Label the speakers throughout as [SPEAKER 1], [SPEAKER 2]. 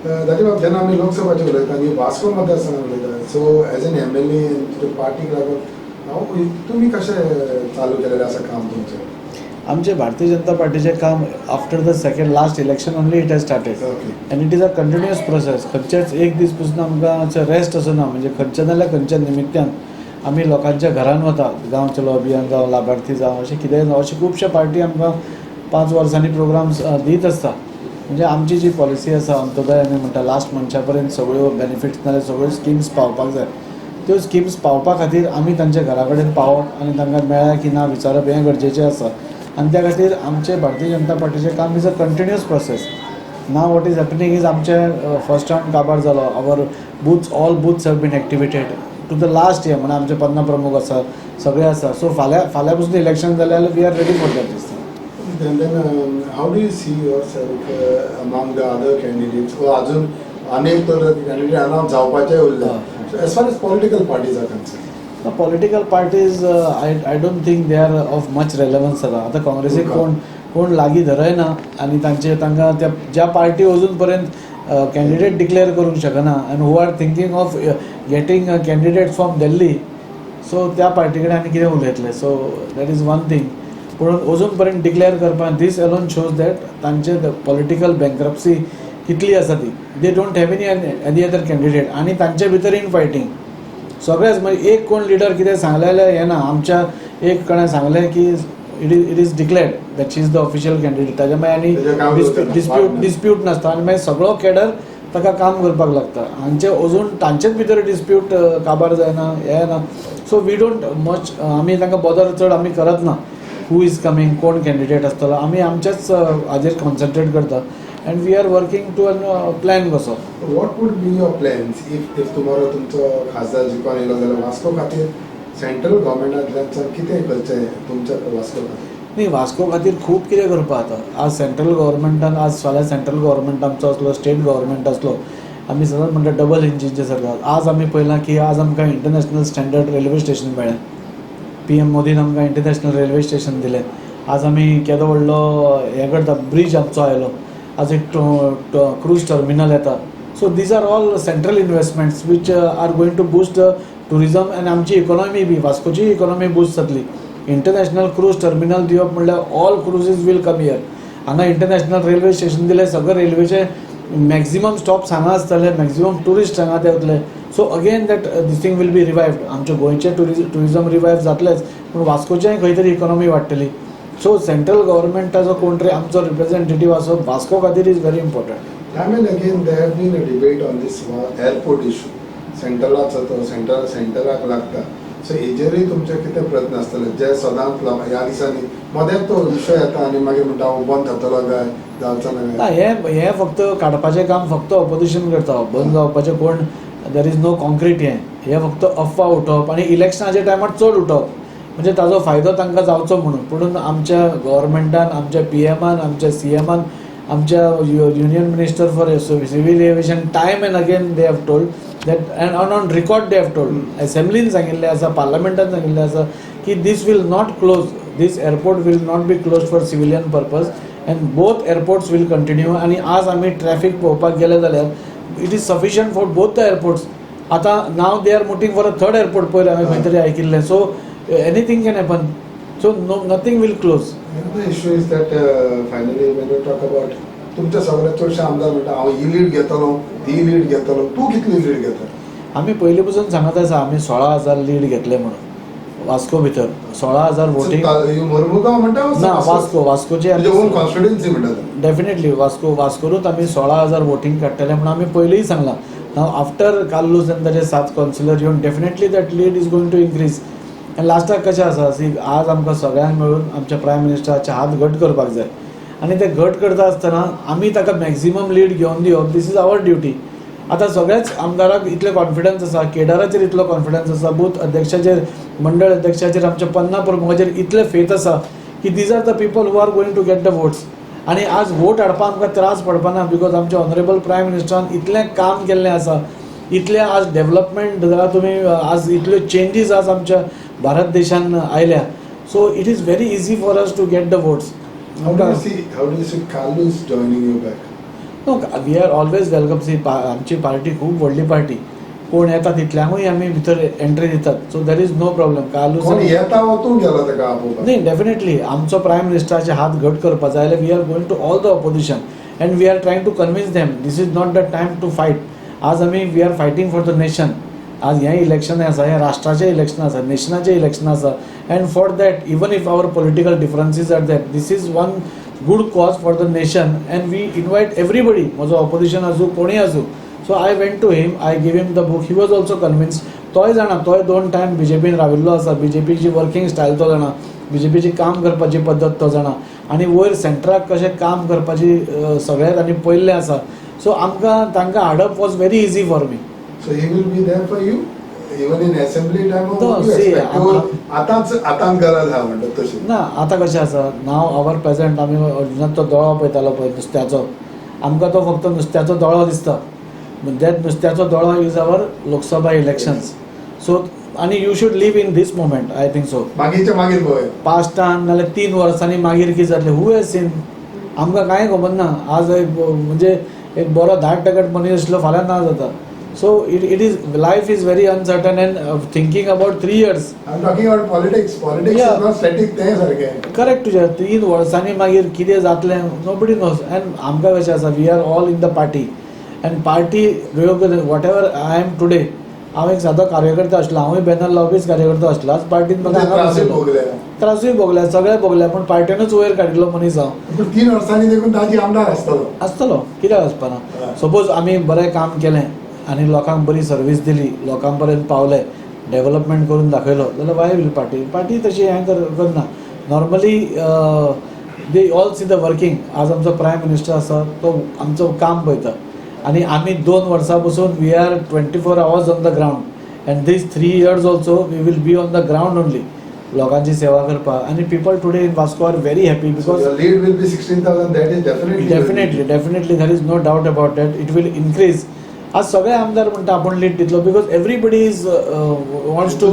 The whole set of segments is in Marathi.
[SPEAKER 1] दाजीबाब जेन्ना आमी लोकसभाचे उलयता आनी वास्को मतदारसंघात उलयता सो एज एन MLA पार्टीक लागून तुमी कशें चालू केलेलें आसा काम तुमचें?
[SPEAKER 2] आमचे भारतीय जनता पार्टीचे काम after the second last election only it has started end it is a continuous process. खंयचेच एक दीस पसून आमकां रेस्ट असो ना. म्हणजे खंयच्या नाल्यार खंयच्या निमित्यान आमी लोकांच्या घरान वता. गांवचे लॉबियन जावं लाभार्थी जावं अशें कितेंय जावं अशें खुबशे पार्टी आमकां 5 वर्सांनी प्रोग्राम्स दीत आसता. म्हणजे आमची जी पॉलिसी आसा अंत्योदय आमी म्हणटा लास्ट मनशा पर्यंत सगळ्यो बेनिफिट्स नाल्यार सगळ्यो स्किम्स पावपाक जाय. त्यो स्किम्स पावपा खातीर आमी तांच्या घरा कडेन पावप आनी तांकां मेळ्ळा की ना विचारप हें गरजेचें आसा. आनी त्या खातीर आमचे भारतीय जनता पार्टीचें काम is a continuous process. Now what is happening is आमचे फर्स्ट राउंड काबार जालो. Our booths all booths have been activated to the last year. म्हणजे आमचे 15 प्रमुख आसा सगळे आसा. सो फाल्यां पसून इलेक्शन जाल्यार we are ready for that दिसता.
[SPEAKER 1] Then how do you see yourself among the other candidates? अजून अनेक तर कॅन्डिडेट अनाउन्स जावपाचे उरले. As far as political parties are concerned.
[SPEAKER 2] The political parties I don't think they are of much relevance आता. आता काँग्रेसीक कोण लागीं धरयना आनी तांकां त्या ज्या पार्टी अजून पर्यंत कॅन्डिडेट डिक्लेअर करूंक शकना आनी who are thinking of getting candidate from Delhi so त्या पार्टी कडेन आनी कितें उलयतले. So that is one thing. पूण अजून पर्यंत डिक्लेअर करपाक दीस अलोन शोज दॅट तांचे पॉलिटिकल बँक्रप्सी कितली आसा ती. They don't have any other candidate आनी तांचे भितर इन फायटींग सगळेच. म्हणजे एक कोण लिडर कितें सांगलें जाल्यार हें ना. आमच्या एक कडेन सांगलें की it is declared that she is the official candidate. ताच्या मागीर आनी डिस्प्यूट नासता आनी मागीर सगळो कॅडर ताका काम करपाक लागता. हांचे अजून तांचेच भितर डिस्प्यूट काबार जायना हें ना. सो वी डोंट मच आमी तांकां बदर चड आमी करत ना. हू इज कमींग कोण कॅन्डिडेट आसतलो आमी आमच्याच हाजेर कॉन्सन्ट्रेट करता and we are working to a plan कसो.
[SPEAKER 1] What would be your plans if tomorrow तुमचो खासदार जिखून येयलो जाल्यार वास्को खातीर सेंट्रल गव्हर्मेंटांतल्यान कितें करचें तुमच्या वास्को खातीर?
[SPEAKER 2] न्ही वास्को खातीर खूब कितें करपा जाता. आज सेंट्रल गव्हर्मेंटान आज फाल्यां सेंट्रल गव्हर्मेंट आमचो आसलो स्टेट गव्हर्मेंट आसलो. आमी सदांच म्हणटा डबल इंजिनचे सरकार. आज आमी पळयलां की आज आमकां इंटरनॅशनल स्टँडर्ड रेल्वे स्टेशन मेळ्ळें. PM मोदीन आमकां इंटरनॅशनल रेल्वे स्टेशन दिलें. आज आमी केदो व्हडलो हें करता ब्रीज आमचो आयलो. आज एक क्रूज टर्मिनल येता. So these are all central investments which are going to boost tourism आनी आमची इकॉनॉमी बी वास्कोची इकॉनॉमी बूस्ट जातली. इंटरनॅशनल क्रूज टर्मिनल दिवप म्हणल्यार all cruises will come here. हांगा इंटरनॅशनल रेल्वे स्टेशन दिलें. सगळे रेल्वेचे मॅक्झिमम स्टॉप्स हांगा आसतले. मॅक्झिमम टुरिस्ट हांगा येतले. So again that this thing will be revived. आमचे गोंयचे टुरिजम रिवायव जातलेच पूण वास्कोचेंय खंय तरी इकॉनॉमी वाडटली. सो सेंट्रल गव्हर्मेंटाचो कोण तरी आमचो रिप्रेझेंटेटीव आसप वास्को खातीर is very important.
[SPEAKER 1] Time and again there have been a debate on this airport issue. सेंट्रलाचो तो सेंट्रलाक लागता. सो हेजेरूय तुमचे कितें प्रयत्न आसतले जे सदांच ह्या दिसांनी मदेंच तो विशय येता आनी मागीर म्हणटा हो बंद जातलो काय जावचो ना.
[SPEAKER 2] हें फक्त काडपाचें काम फक्त ऑपोजिशन करता. बंद जावपाचें कोण देर इज नो कॉन्क्रीट हें फक्त अफवा उठोवप आनी इलेक्शनाच्या टायमार चड उठोवप म्हणजे ताजो फायदो तांकां जावचो म्हणून. पूण आमच्या गव्हर्मेंटान आमच्या PMान आमच्या CMान आमच्या union minister for civil aviation time and again they have told that and on record they have told असेंब्लीन सांगिल्लें आसा पार्लमेंटान सांगिल्लें आसा की this will not close. This airport will not be close for civilian purpose and both airports will continue. आनी आज आमी ट्रॅफिक पळोवपाक गेले जाल्यार it is sufficient for both the airports. आतां now they are mooting for a third airport पयर हांवें खंय तरी आयकिल्लें. So anything can happen. So nothing will close.
[SPEAKER 1] The issue is that finally when you talk about तुमच्या सगळ्या चडशे आमदार म्हणटा हांव ही लीड घेतलो ती लीड घेतलो. तूं कितली लीड घेता?
[SPEAKER 2] आमी पयलीं पसून सांगत आसा आमी 16,000 लीड घेतले म्हणून वास्को भितर. 16,000 वोटींग
[SPEAKER 1] मरमुगांव म्हणटा
[SPEAKER 2] ना वास्कोचे
[SPEAKER 1] ओन कॉन्स्टिट्युएन्सी म्हणटा.
[SPEAKER 2] डेफिनेटली वास्कोरूच आमी 16,000 वोटींग काडटले म्हणून आमी पयलींय सांगलां. नाव आफ्टर काल्लूस आनी ताचे 7 कावन्सिलर येवन definitely that lead is going to increase. आनी लास्टाक कशें आसा सी आज आमकां सगळ्यांक मेळून आमच्या प्रायम मिनिस्टराचे हात घट करपाक जाय आनी ते घट करता आसतना आमी ताका मॅक्झिमम लीड घेवन दिवप दीस इज आवर ड्युटी. आतां सगळ्याच आमदाराक इतले कॉन्फिडन्स आसा. केडाराचेर इतलो कॉन्फिडन्स आसा. बूथ अध्यक्षाचेर मंडळ अध्यक्षाचेर आमच्या 50 प्रमुखाचेर इतले फेथ आसा की these are the people who are going to get the votes. आनी आज वोट हाडपाक आमकां त्रास पडपाना बिकॉज आमच्या ऑनरेबल प्रायम मिनिस्टरान इतलें काम केल्लें आसा. इतले आज डेव्हलपमेंट जाल्यार तुमी आज इतल्यो चेंजीस आज आमच्या भारत देशान आयल्या. So it is very easy for us to get the votes.
[SPEAKER 1] How do you see Kallus joining you back?
[SPEAKER 2] No we are always welcome. See आमची पार्टी खूब व्हडली पार्टी, कोण येता तितल्यांकूय आमी भितर एंट्री दितात. So there is no problem.
[SPEAKER 1] कोण येता वचून गेलो ताका आपोवपाक.
[SPEAKER 2] नाही, डेफिनेटली आमचो प्रायम मिनिस्टराचे हात घट करपा जाय जाल्यार we are going to all the opposition and we are trying to convince them this is not the time to fight. आज आमी we are fighting for the nation. आज हें इलेक्शन आसा, हें राष्ट्राचें इलेक्शन आसा, नेशनाचें इलेक्शन आसा, and for that even if our political differences are that this is one good cause for the nation and we invite everybody. म्हजो ऑपोजिशन आसूं कोणूय आसूं. So I went to him, I give him the book. He was also convinced. तोय जाणा, तोय 2 टायम बीजेपीन राविल्लो आसा. बीजेपीची वर्किंग स्टायल तो जाणा, बीजेपीची काम करपाची पद्दत तो जाणा, आनी वयर सेंटराक कशें काम करपाची सगळ्यात तांणी पयल्लें आसा. सो आमकां तांकां हाडप was very easy for me.
[SPEAKER 1] So he will be there for you even in assembly time or
[SPEAKER 2] No,
[SPEAKER 1] what you
[SPEAKER 2] see,
[SPEAKER 1] expect? आतांच गरज आहा म्हणटा तशी.
[SPEAKER 2] ना, आतां कशें आसा, नाव आवर प्रेझेंट आमी अर्जुनाक तो दोळो पळयतालो पळय नुस्त्याचो, आमकां तो फक्त नुस्त्याचो दोळो दिसता. दॅट नुस्त्याचो दोळो is our Lok Sabha elections. So आनी you should live in this moment. I think so.
[SPEAKER 1] मागीरच्या मागीर पळय
[SPEAKER 2] पास्टान नाल्यार 3 वर्सांनी मागीर कितें जातलें, हू हॅज सीन. आमकां कांय खबर ना. आज म्हणजे एक बरो 10% मनीस आसलो, फाल्यां ना जाता. So it is life is very uncertain and thinking about 3 years.
[SPEAKER 1] I'm talking about politics. Politics
[SPEAKER 2] Yeah.
[SPEAKER 1] is not static thing सारकें.
[SPEAKER 2] Correct तुजें. 3 वर्सांनी मागीर कितें जातलें nobody knows. And आमकां कशें आसा, we are all in the party and party whatever I am today. हांव एक सादो कार्यकर्ता आसलो, हांवूय बॅनर लावपीच कार्यकर्ता आसलो. आज पार्टीन म्हाका हांगा बसयलो. त्रासूय भोगल्या, सगळें भोगल्या, पूण पार्टीनूच वयर काडिल्लो मनीस हांव.
[SPEAKER 1] पूण 3 वर्सांनी देखून ताजी आमदार आसतलो.
[SPEAKER 2] कित्याक आसपाना. सपोज आमी बरें काम केलें आनी लोकांक बरी सर्वीस दिली, लोकां पर्यंत पावले, डेव्हलपमेंट करून दाखयलो, जाल्यार वाय वील पार्टी तशी हें करना. Normally they all see the working. आज आमचो प्रायम मिनिस्टर आसा, तो आमचो काम पळयता आनी आमी 2 वर्सां पसून we are 24 hours on the ground and this 3 years also we will be on the ground only लोकांची सेवा करपाक. आनी people today in Vasco are very happy because
[SPEAKER 1] lead will be 16,000. That is
[SPEAKER 2] definitely there is no doubt about that. It will increase. आज सगळे आमदार म्हणटा आपण लीड दितलो because everybody is wants to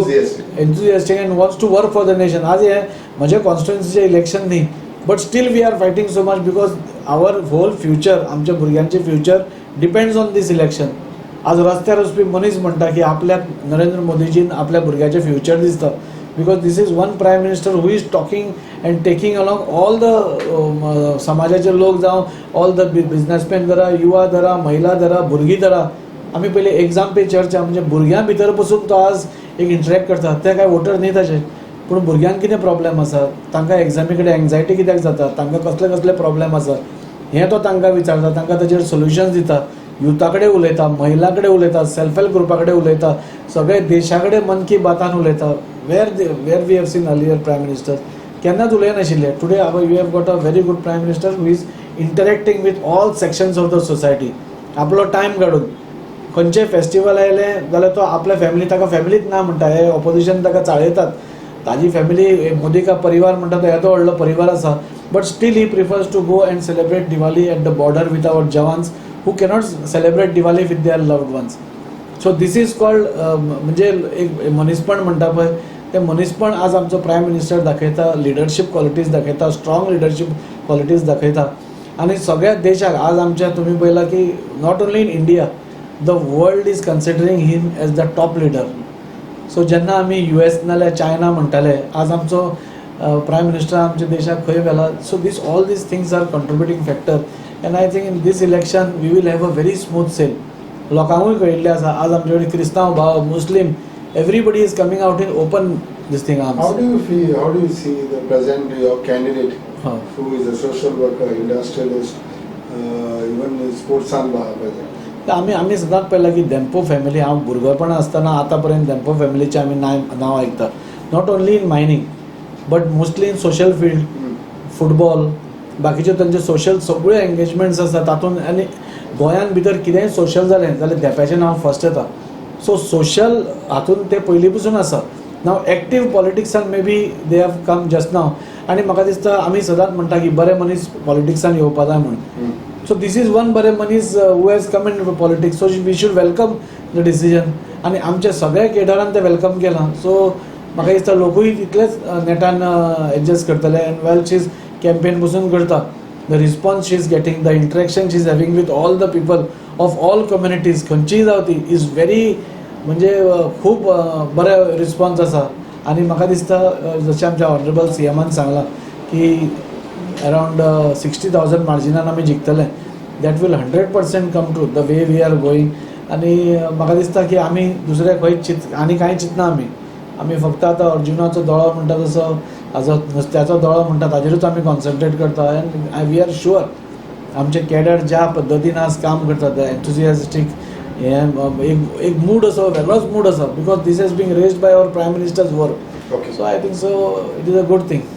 [SPEAKER 2] enthusiastic and wants to work for the nation. आज हे म्हजे कॉन्स्टिट्युएन्सीचे इलेक्शन न्ही, but still we are fighting so much because our whole future, आमच्या भुरग्यांचे future depends on this election. आज रस्त्यार वचपी मनीस म्हणटा की आपल्याक नरेंद्र मोदीजीन आपल्या भुरग्याचें फ्युचर दिसता because this is one prime minister who is talking and taking along all the समाजाचे लोक जावं, ऑल द बिजनेसमॅन धरा, युवा धरा, महिला धरा, भुरगीं धरा. आमी पयलीं एग्जाम पे चर्चा म्हणजे भुरग्यां भितर पसून तो आज एक इंटरेक्ट करता. ते काय वोटर न्ही ताचे, पूण भुरग्यांक कितें प्रॉब्लेम आसा, तांकां एग्जामी कडेन एंग्जायटी कित्याक जाता, तांकां कसले कसले प्रॉब्लेम आसा हें तो तांकां विचारता, तांकां ताचेर सोल्युशन्स दिता. युथा कडेन उलयता, महिला कडेन उलयता, सेल्फ हेल्प ग्रुपा कडेन उलयता, सगळे देशा कडेन मन की बातान उलयता. Where we have seen earlier prime minister केन्नाच उलयनाशिल्ले. Today we have got a very good prime minister who is interacting with all sections of the society. आपलो टायम काडून खंयचें फेस्टिवल आयलें जाल्यार तो आपल्या फॅमिली, ताका फॅमिलीच ना म्हणटा, हे ऑपोजिशन ताका चाळयतात. ताजी फॅमिली मोदी का परिवार म्हणटा तो येदो व्हडलो परिवार आसा, but still he prefers to go and celebrate Diwali at the border with our jawans who cannot celebrate Diwali with their loved ones. So this is called म्हणजे एक मनीसपण म्हणटा पळय, ते मनीसपण आज आमचो प्रायम मिनिस्टर दाखयता, लिडरशीप क्वॉलिटीज दाखयता, स्ट्रॉंग लिडरशीप क्वॉलिटीज दाखयता. आनी सगळ्या देशाक आज आमच्या तुमी पळयलां की not only in India, the world is considering him as the top leader. So जेन्ना आमी US नाल्यार चायना म्हणटाले, आज आमचो प्रायम मिनिस्टर आमच्या देशाक खंय गेला. So this all this things are contributing factor and I think in this election we will have a very smooth sail. लोकांकूय कळिल्लें आसा. आज आमचे कडेन क्रिस्तांव भाव, Muslim, everybody is coming out in open this thing arms.
[SPEAKER 1] How do you see the present your candidate who is a social worker, industrialist, even sportsan present?
[SPEAKER 2] आमी सदांच पळयलां की देंपो फॅमिली, हांव भुरगेपणा आसतना आतां पर्यंत देंपो फॅमिलीचें आमी नांव आयकता. Not only in mining but mostly in social field, football, बाकीचे तांचे सोशल सगळे एंगेजमेंट्स आसा तातूंत. आनी गोंयान भितर कितेंय सोशल जालें जाल्यार देंप्याचें नांव फर्स्ट येता. सो सोशल हातूंत ते पयलीं पसून आसा. नाव एक्टीव पॉलिटिक्सान may be they have come just now. आनी म्हाका दिसता आमी सदांच म्हणटा की बरे मनीस पॉलिटिक्सान येवपा जाय म्हणून. So this is one बरे मनीस who has come into politics. So we should welcome the decision. आणि आमच्या सगळ्या केडरान ते वेलकम केलां. सो म्हाका दिसता लोकूय तितलेच नेटान एडजस्ट करतले. And well she is campaign पसून करता. The response she is getting, the interaction she is having with all the people of all communities खंयचीय जाव ती इज व्हेरी म्हणजे खूब बरें रिस्पॉन्स आसा. आनी म्हाका दिसता जशें आमच्या ऑनरेबल CMन सांगलां की अरावंड 60,000 मार्जिनान आमी जिखतले. That will 100% come true the way we are going. आनी म्हाका दिसता की आमी दुसरे खंय आनी कांय चिंतना आमी फक्त आतां अर्जुनाचो दोळो म्हणटा तसो हाजो नुस्त्याचो दोळो म्हणटा ताजेरूच आमी कॉन्सन्ट्रेट करता. एंड वी आर शुअर आमचे कॅडर ज्या पद्दतीन आज काम करतात, एन्थुजियास्टीक एक मूड असो वेगळोच मूड आसा because this has been raised by our prime minister's work.
[SPEAKER 1] Okay.
[SPEAKER 2] So I think so it is a good thing.